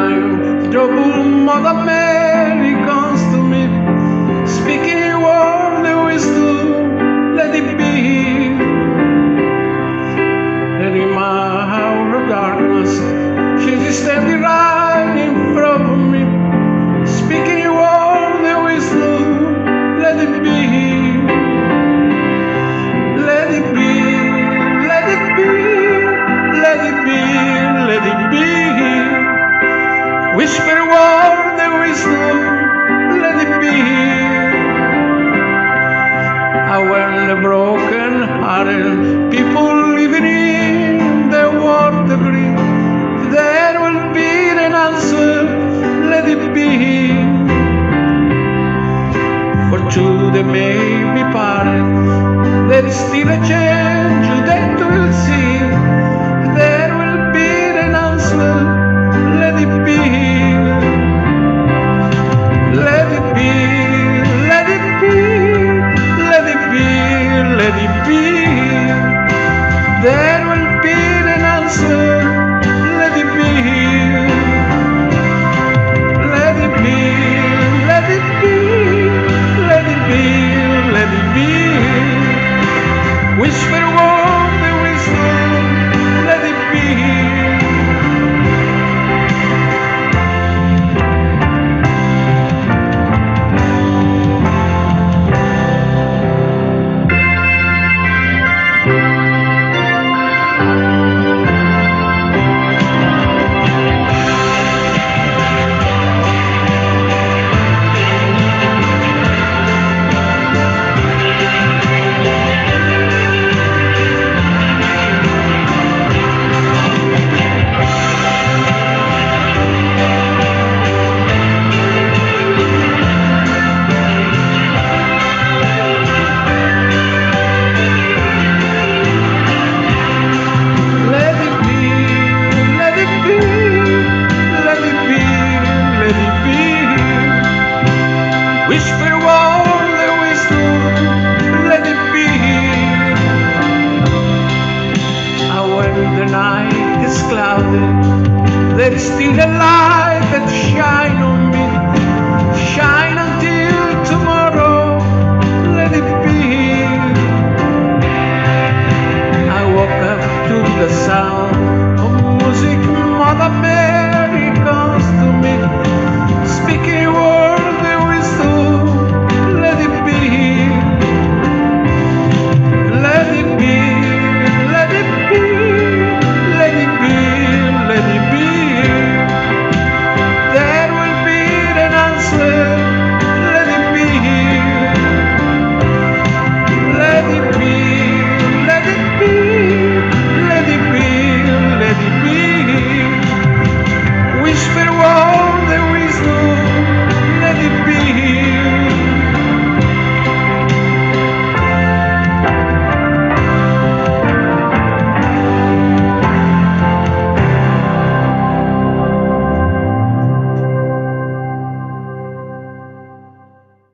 time trouble Mother Mary comes to me, speaking a word of wisdom, let it be. And in my hour of darkness, she's standing right in front of me, speaking a word of wisdom, let it be. Let it be, let it be, let it be, let it be. Whisper a word of wisdom, let it be. When the broken-hearted people living in the world agree, there will be an answer, let it be. For two they may be parted, there is still a change that we'll see. There will be an answer, let it be. Let it be, let it be, let it be, let it be. There will be an answer, let it be. Let it be, let it be, let it be, let it be. Whisper a word of wisdom, let it be. Whisper a word of wisdom, let it be. And when the night is clouded, there is still a light that shines.